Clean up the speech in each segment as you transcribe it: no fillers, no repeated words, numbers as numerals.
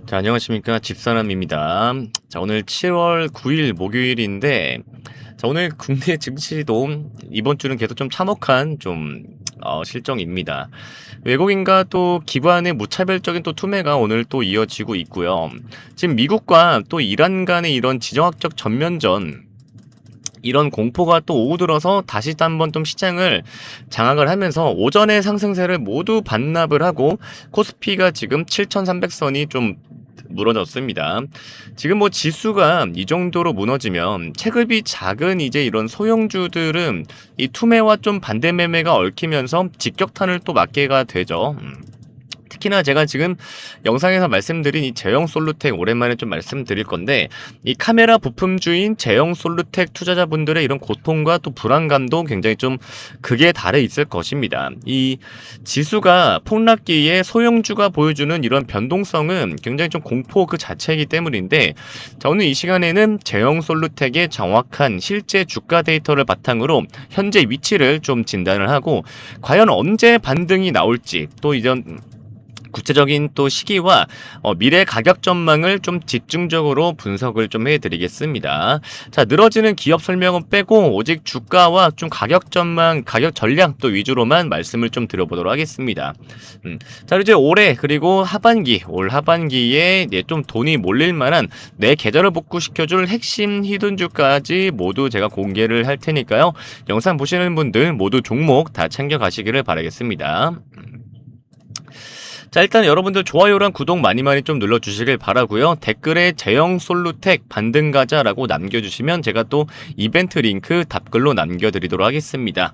자, 안녕하십니까. 집사람입니다. 자, 오늘 7월 9일 목요일인데, 자, 오늘 국내 증시도 이번 주는 계속 좀 참혹한 실정입니다. 외국인과 또 기관의 무차별적인 또 투매가 오늘 또 이어지고 있고요. 지금 미국과 또 이란 간의 이런 지정학적 전면전, 이런 공포가 또 오고들어서 다시 한번 좀 시장을 장악을 하면서 오전의 상승세를 모두 반납을 하고 코스피가 지금 7,300선이 좀 무너졌습니다. 지금 뭐 지수가 이 정도로 무너지면 체급이 작은 이제 이런 소형주들은 이 투매와 좀 반대 매매가 얽히면서 직격탄을 또 맞게가 되죠. 특히나 제가 지금 영상에서 말씀드린 이 제형 솔루텍 오랜만에 좀 말씀드릴 건데, 이 카메라 부품주인 제형 솔루텍 투자자분들의 이런 고통과 또 불안감도 굉장히 좀 극에 달해 있을 것입니다. 이 지수가 폭락기에 소형주가 보여주는 이런 변동성은 굉장히 좀 공포 그 자체이기 때문인데, 자, 오늘 이 시간에는 제형 솔루텍의 정확한 실제 주가 데이터를 바탕으로 현재 위치를 좀 진단을 하고, 과연 언제 반등이 나올지, 또 이전 구체적인 또 시기와 미래 가격 전망을 좀 집중적으로 분석을 좀 해드리겠습니다. 자, 늘어지는 기업 설명은 빼고 오직 주가와 좀 가격 전망, 가격 전략 또 위주로만 말씀을 좀 드려보도록 하겠습니다. 자, 이제 올해 그리고 올 하반기에 좀 돈이 몰릴 만한 내 계좌를 복구시켜줄 핵심 히든주까지 모두 제가 공개를 할 테니까요. 영상 보시는 분들 모두 종목 다 챙겨가시기를 바라겠습니다. 자, 일단 여러분들 좋아요랑 구독 많이 좀 눌러주시길 바라고요. 댓글에 제형 솔루텍 반등 가자라고 남겨주시면 제가 또 이벤트 링크 답글로 남겨드리도록 하겠습니다.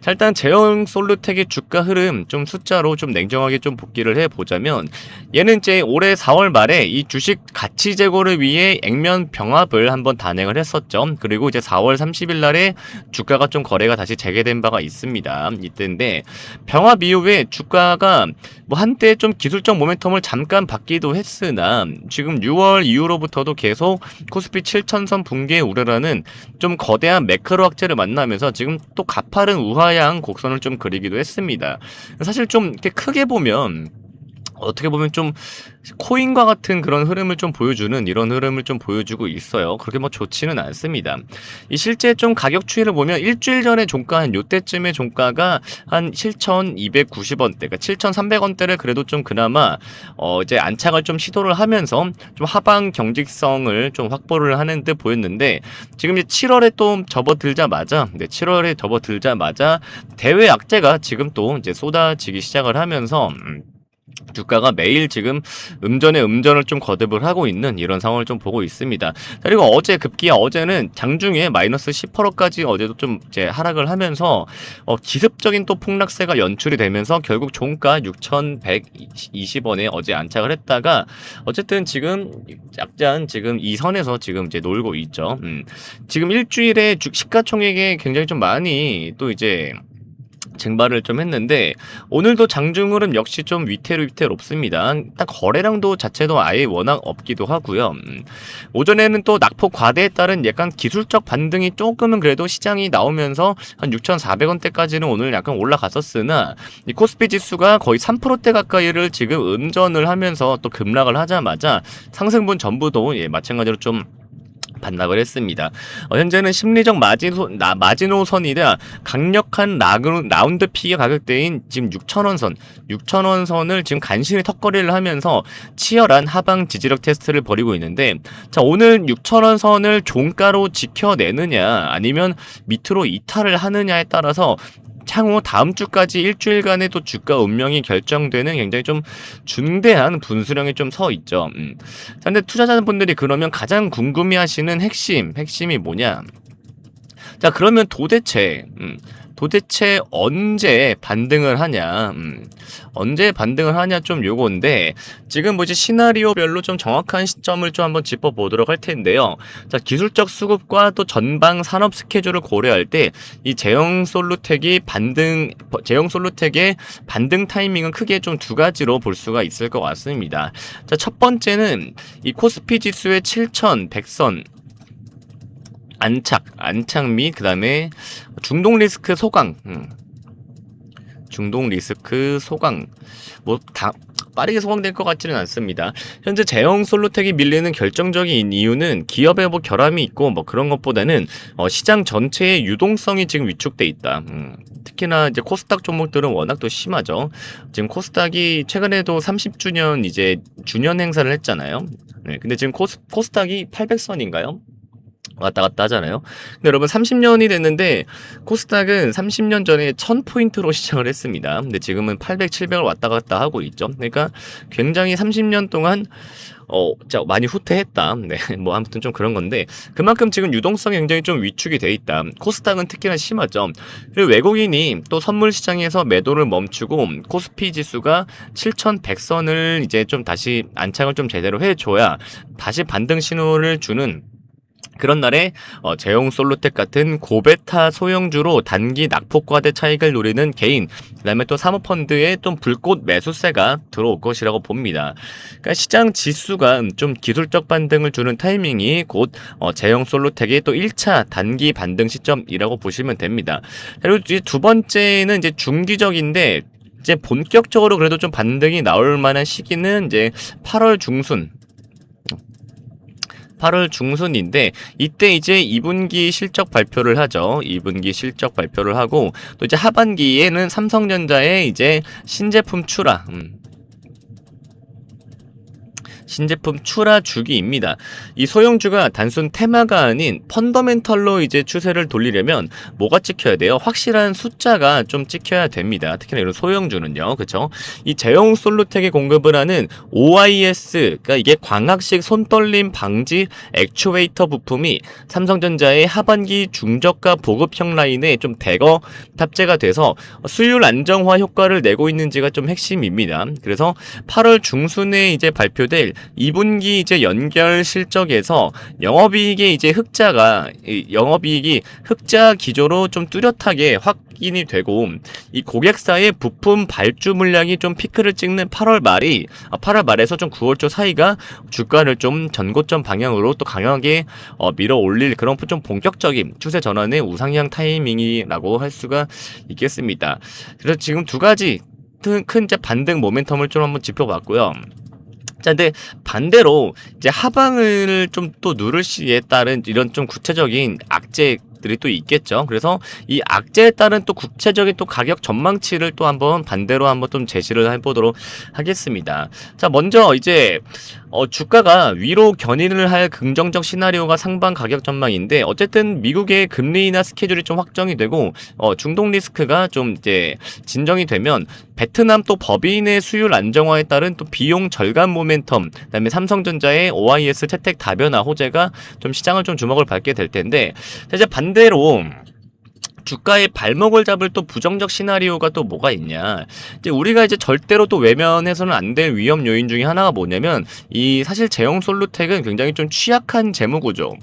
자, 일단 제형 솔루텍의 주가 흐름 좀 숫자로 좀 냉정하게 좀 복기를 해보자면, 얘는 이제 올해 4월 말에 이 주식 가치 제고를 위해 액면 병합을 한번 단행을 했었죠. 그리고 이제 4월 30일 날에 주가가 좀 거래가 다시 재개된 바가 있습니다. 이때인데 병합 이후에 주가가 뭐 한때 좀 기술적 모멘텀을 잠깐 받기도 했으나 지금 6월 이후로부터도 계속 코스피 7,000선 붕괴 우려라는 좀 거대한 매크로 악재를 만나면서 지금 또 가파른 우하향 곡선을 좀 그리기도 했습니다. 사실 좀 이렇게 크게 보면 어떻게 보면 좀 코인과 같은 그런 흐름을 좀 보여주는 이런 흐름을 좀 보여주고 있어요. 그렇게 뭐 좋지는 않습니다. 이 실제 좀 가격 추이를 보면 일주일 전에 종가 한 요때쯤의 종가가 한 7,290원대, 그러니까 7,300원대를 그래도 좀 그나마 이제 안착을 좀 시도를 하면서 좀 하방 경직성을 좀 확보를 하는 듯 보였는데, 지금 이제 7월에 또 접어들자마자 대외 악재가 지금 또 이제 쏟아지기 시작을 하면서 주가가 매일 지금 음전을 좀 거듭을 하고 있는 이런 상황을 좀 보고 있습니다. 그리고 어제 급기야 어제는 장중에 마이너스 10%까지 어제도 좀 이제 하락을 하면서 기습적인 또 폭락세가 연출이 되면서 결국 종가 6,120원에 어제 안착을 했다가 어쨌든 지금 약간 지금 이 선에서 지금 이제 놀고 있죠. 지금 일주일에 시가총액에 굉장히 좀 많이 또 이제 증발을 좀 했는데, 오늘도 장중 흐름 역시 좀 위태롭습니다. 딱 거래량도 자체도 아예 워낙 없기도 하고요. 오전에는 또 낙폭 과대에 따른 약간 기술적 반등이 조금은 그래도 시장이 나오면서 한 6,400원대까지는 오늘 약간 올라갔었으나, 이 코스피 지수가 거의 3%대 가까이를 지금 음전을 하면서 또 급락을 하자마자 상승분 전부도 마찬가지로 좀 반납을 했습니다. 현재는 심리적 마지노선이라 강력한 라운드 피겨 가격대인 지금 6,000원 선을 지금 간신히 턱걸이를 하면서 치열한 하방 지지력 테스트를 벌이고 있는데, 자, 오늘 6,000원 선을 종가로 지켜내느냐 아니면 밑으로 이탈을 하느냐에 따라서 향후 다음 주까지 일주일간의 또 주가 운명이 결정되는 굉장히 좀 중대한 분수령이 좀 서 있죠. 자, 근데 투자자분들이 그러면 가장 궁금해하시는 핵심이 뭐냐? 자, 그러면 도대체 언제 반등을 하냐? 언제 반등을 하냐 좀 요건데, 지금 뭐지 시나리오별로 좀 정확한 시점을 좀 한번 짚어보도록 할 텐데요. 자, 기술적 수급과 또 전방 산업 스케줄을 고려할 때 이 제형 솔루텍의 반등 타이밍은 크게 좀 두 가지로 볼 수가 있을 것 같습니다. 자, 첫 번째는 이 코스피 지수의 7,100선 안착 및 그 다음에 중동 리스크 소강 중동 리스크 소강 뭐 다 빠르게 소강될 것 같지는 않습니다. 현재 제형 솔루텍이 밀리는 결정적인 이유는 기업의 뭐 결함이 있고 뭐 그런 것보다는 시장 전체의 유동성이 지금 위축돼 있다. 특히나 이제 코스닥 종목들은 워낙 또 심하죠. 지금 코스닥이 최근에도 30주년 이제 주년 행사를 했잖아요. 네, 근데 지금 코스닥이 800선인가요? 왔다 갔다 하잖아요. 근데 여러분 30년이 됐는데 코스닥은 30년 전에 1000포인트로 시작을 했습니다. 근데 지금은 800, 700을 왔다 갔다 하고 있죠. 그러니까 굉장히 30년 동안 진짜 많이 후퇴했다. 네, 뭐 아무튼 좀 그런 건데 그만큼 지금 유동성이 굉장히 좀 위축이 돼 있다. 코스닥은 특히나 심하죠. 그리고 외국인이 또 선물 시장에서 매도를 멈추고 코스피 지수가 7100선을 이제 좀 다시 안착을 좀 제대로 해줘야 다시 반등 신호를 주는 그런 날에 제형 솔루텍 같은 고베타 소형주로 단기 낙폭과대 차익을 노리는 개인, 그다음에 또 사모펀드에 좀 불꽃 매수세가 들어올 것이라고 봅니다. 그러니까 시장 지수가 좀 기술적 반등을 주는 타이밍이 곧 제형 솔루텍의 또 1차 단기 반등 시점이라고 보시면 됩니다. 그리고 이제 두 번째는 이제 중기적인데 이제 본격적으로 그래도 좀 반등이 나올 만한 시기는 이제 8월 중순인데 이때 이제 2분기 실적 발표를 하죠. 2분기 실적 발표를 하고 또 이제 하반기에는 삼성전자의 이제 신제품 출하 주기입니다. 이 소형주가 단순 테마가 아닌 펀더멘털로 이제 추세를 돌리려면 뭐가 찍혀야 돼요? 확실한 숫자가 좀 찍혀야 됩니다. 특히나 이런 소형주는요. 그쵸? 이 제형 솔루텍에 공급을 하는 OIS, 그러니까 이게 광학식 손떨림 방지 액추에이터 부품이 삼성전자의 하반기 중저가 보급형 라인에 좀 대거 탑재가 돼서 수율 안정화 효과를 내고 있는지가 좀 핵심입니다. 그래서 8월 중순에 이제 발표될 2분기 이제 연결 실적에서 영업이익이 흑자 기조로 좀 뚜렷하게 확인이 되고 이 고객사의 부품 발주 물량이 좀 피크를 찍는 8월 말에서 좀 9월 초 사이가 주가를 좀 전고점 방향으로 또 강하게 밀어 올릴 그런 좀 본격적인 추세 전환의 우상향 타이밍이라고 할 수가 있겠습니다. 그래서 지금 두 가지 큰 이제 반등 모멘텀을 좀 한번 짚어봤고요. 자, 근데 반대로 이제 하방을 좀 또 누를 시에 따른 이런 좀 구체적인 악재들이 또 있겠죠. 그래서 이 악재에 따른 또 구체적인 또 가격 전망치를 또 한번 반대로 한번 좀 제시를 해보도록 하겠습니다. 자, 먼저 이제 주가가 위로 견인을 할 긍정적 시나리오가 상반 가격 전망인데 어쨌든 미국의 금리 인하 스케줄이 좀 확정이 되고 중동 리스크가 좀 이제 진정이 되면 베트남 또 법인의 수율 안정화에 따른 또 비용 절감 모멘텀, 그다음에 삼성전자의 OIS 채택 다변화 호재가 좀 시장을 좀 주목을 받게 될 텐데 이제 반대로 주가의 발목을 잡을 또 부정적 시나리오가 또 뭐가 있냐. 이제 우리가 이제 절대로 또 외면해서는 안 될 위험 요인 중에 하나가 뭐냐면 이 사실 제형 솔루텍은 굉장히 좀 취약한 재무 구조.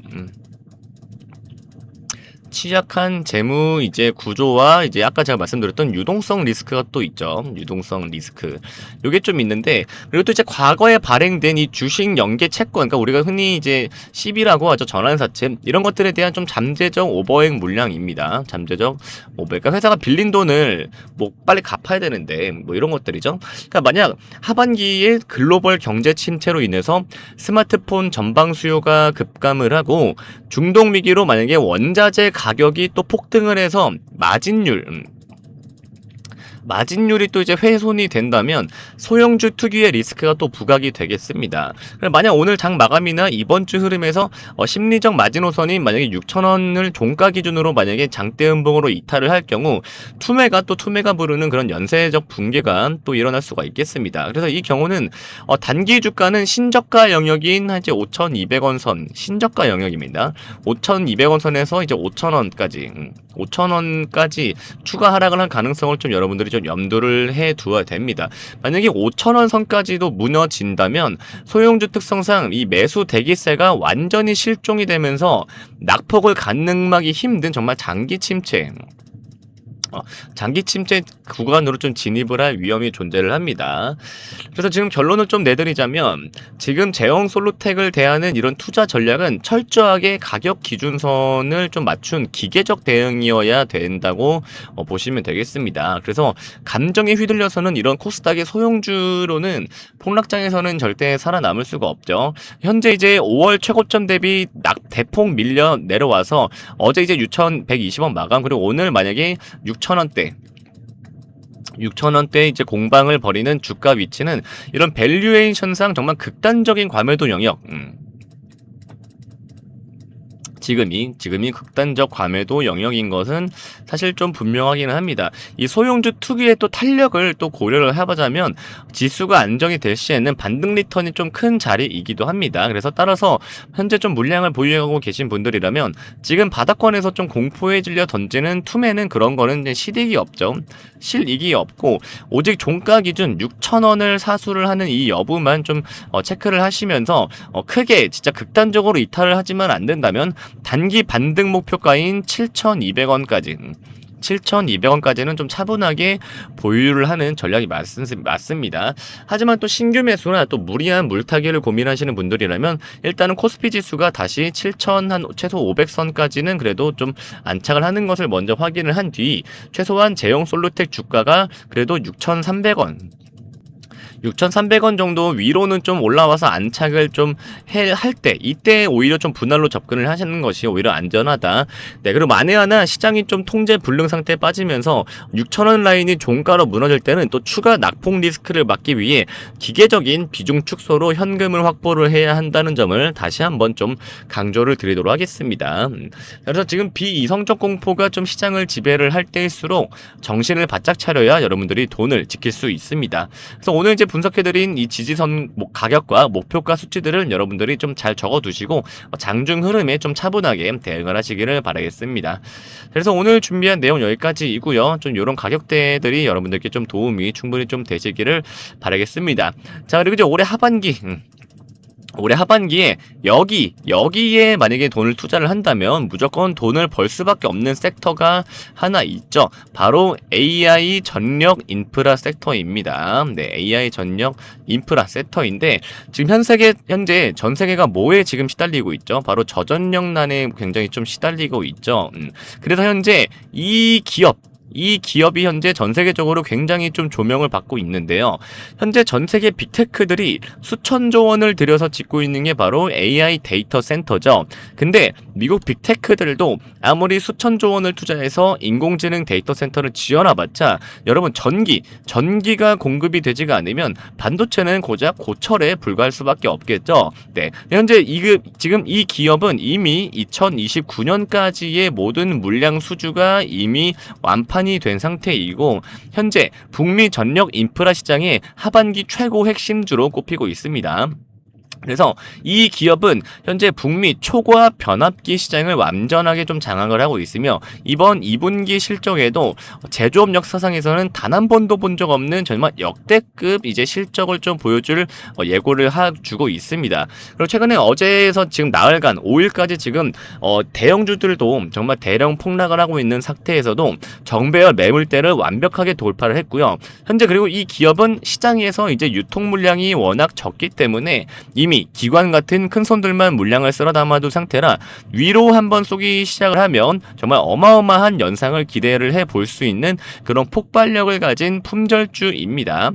취약한 재무 이제 구조와 이제 아까 제가 말씀드렸던 유동성 리스크가 또 있죠. 유동성 리스크. 요게 좀 있는데 그리고 또 이제 과거에 발행된 이 주식 연계 채권, 그러니까 우리가 흔히 이제 CB라고 하죠. 전환사채. 이런 것들에 대한 좀 잠재적 오버행 물량입니다. 잠재적 오버. 그러니까 회사가 빌린 돈을 뭐 빨리 갚아야 되는데 뭐 이런 것들이죠. 그러니까 만약 하반기에 글로벌 경제 침체로 인해서 스마트폰 전방 수요가 급감을 하고 중동 위기로 만약에 원자재 가격이 또 폭등을 해서 마진율이 또 이제 훼손이 된다면 소형주 특유의 리스크가 또 부각이 되겠습니다. 만약 오늘 장 마감이나 이번 주 흐름에서 심리적 마지노선이 만약에 6,000원을 종가 기준으로 만약에 장대 음봉으로 이탈을 할 경우 투매가 부르는 그런 연쇄적 붕괴가 또 일어날 수가 있겠습니다. 그래서 이 경우는 단기 주가는 신저가 영역인 이제 5,200원 선, 신저가 영역입니다. 5,200원 선에서 이제 5,000원까지 추가 하락을 한 가능성을 좀 여러분들이 좀 염두를 해 두어야 됩니다. 만약에 5,000원 선까지도 무너진다면 소형주 특성상 이 매수 대기세가 완전히 실종이 되면서 낙폭을 가늠하기 힘든 정말 장기 침체, 어, 장기 침체 구간으로 좀 진입을 할 위험이 존재를 합니다. 그래서 지금 결론을 좀 내드리자면 지금 제형 솔루텍을 대하는 이런 투자 전략은 철저하게 가격 기준선을 좀 맞춘 기계적 대응이어야 된다고 보시면 되겠습니다. 그래서 감정에 휘둘려서는 이런 코스닥의 소형주로는 폭락장에서는 절대 살아남을 수가 없죠. 현재 이제 5월 최고점 대비 대폭 밀려 내려와서 어제 이제 6,120원 마감, 그리고 오늘 만약에 6,000원대 이제 공방을 벌이는 주가 위치는 이런 밸류에이션상 정말 극단적인 과매도 영역, 지금이 극단적 과매도 영역인 것은 사실 좀 분명하기는 합니다. 이 소형주 특유의 또 탄력을 또 고려를 해보자면 지수가 안정이 될 시에는 반등 리턴이 좀 큰 자리이기도 합니다. 그래서 따라서 현재 좀 물량을 보유하고 계신 분들이라면 지금 바닥권에서 좀 공포에 질려 던지는 투매는 그런 거는 실익이 없죠. 실익이 없고 오직 종가 기준 6,000원을 사수를 하는 이 여부만 좀 체크를 하시면서 크게 진짜 극단적으로 이탈을 하지만 안 된다면 단기 반등 목표가인 7,200원까지는 좀 차분하게 보유를 하는 전략이 맞습니다. 하지만 또 신규 매수나 또 무리한 물타기를 고민하시는 분들이라면 일단은 코스피 지수가 다시 7,000 한 최소 500선까지는 그래도 좀 안착을 하는 것을 먼저 확인을 한 뒤 최소한 제형 솔루텍 주가가 그래도 6,300원 정도 위로는 좀 올라와서 안착을 좀 할 때, 이때 오히려 좀 분할로 접근을 하시는 것이 오히려 안전하다. 네, 그리고 만에 하나 시장이 좀 통제 불능 상태에 빠지면서 6,000원 라인이 종가로 무너질 때는 또 추가 낙폭 리스크를 막기 위해 기계적인 비중 축소로 현금을 확보를 해야 한다는 점을 다시 한번 좀 강조를 드리도록 하겠습니다. 그래서 지금 비이성적 공포가 좀 시장을 지배를 할 때일수록 정신을 바짝 차려야 여러분들이 돈을 지킬 수 있습니다. 그래서 오늘 이제 분석해드린 이 지지선 가격과 목표가 수치들을 여러분들이 좀 잘 적어두시고 장중 흐름에 좀 차분하게 대응을 하시기를 바라겠습니다. 그래서 오늘 준비한 내용 여기까지이고요. 좀 이런 가격대들이 여러분들께 좀 도움이 충분히 좀 되시기를 바라겠습니다. 자, 그리고 이제 올해 하반기에 여기에 만약에 돈을 투자를 한다면 무조건 돈을 벌 수밖에 없는 섹터가 하나 있죠. 바로 AI 전력 인프라 섹터입니다. 네, AI 전력 인프라 섹터인데 지금 현재 전 세계가 뭐에 지금 시달리고 있죠? 바로 저전력난에 굉장히 좀 시달리고 있죠. 그래서 현재 이 기업이 현재 전 세계적으로 굉장히 좀 조명을 받고 있는데요. 현재 전 세계 빅테크들이 수천조 원을 들여서 짓고 있는 게 바로 AI 데이터 센터죠. 근데 미국 빅테크들도 아무리 수천조 원을 투자해서 인공지능 데이터 센터를 지어놔봤자 여러분 전기가 공급이 되지가 않으면 반도체는 고작 고철에 불과할 수밖에 없겠죠. 네, 현재 지금 이 기업은 이미 2029년까지의 모든 물량 수주가 이미 완판이 된 상태이고 현재 북미 전력 인프라 시장의 하반기 최고 핵심주로 꼽히고 있습니다. 그래서 이 기업은 현재 북미 초고압 변압기 시장을 완전하게 좀 장악을 하고 있으며 이번 2분기 실적에도 제조업 역사상에서는 단 한 번도 본 적 없는 정말 역대급 이제 실적을 좀 보여줄 예고를 주고 있습니다. 그리고 최근에 어제에서 지금 나흘간 5일까지 지금 대형주들도 정말 대량 폭락을 하고 있는 상태에서도 정배열 매물대를 완벽하게 돌파를 했고요. 현재 그리고 이 기업은 시장에서 이제 유통 물량이 워낙 적기 때문에 이미 기관 같은 큰 손들만 물량을 쓸어 담아둔 상태라 위로 한번 쏘기 시작을 하면 정말 어마어마한 연상을 기대를 해볼 수 있는 그런 폭발력을 가진 품절주입니다.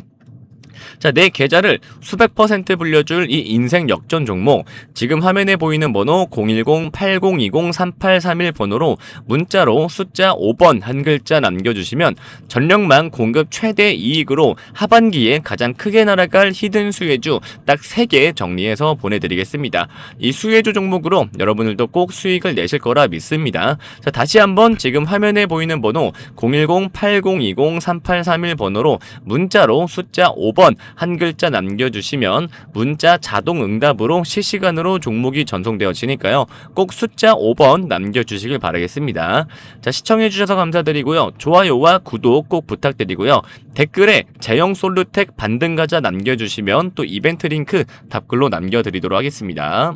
자, 내 계좌를 수백 % 불려줄 이 인생 역전 종목, 지금 화면에 보이는 번호 010-8020-3831 번호로 문자로 숫자 5번 한 글자 남겨주시면 전력망 공급 최대 이익으로 하반기에 가장 크게 날아갈 히든 수혜주 딱 3개 정리해서 보내드리겠습니다. 이 수혜주 종목으로 여러분들도 꼭 수익을 내실 거라 믿습니다. 자, 다시 한번 지금 화면에 보이는 번호 010-8020-3831 번호로 문자로 숫자 5번 한 글자 남겨주시면 문자 자동 응답으로 실시간으로 종목이 전송되어지니까요. 꼭 숫자 5번 남겨주시길 바라겠습니다. 자, 시청해주셔서 감사드리고요. 좋아요와 구독 꼭 부탁드리고요. 댓글에 제형 솔루텍 반등가자 남겨주시면 또 이벤트 링크 답글로 남겨드리도록 하겠습니다.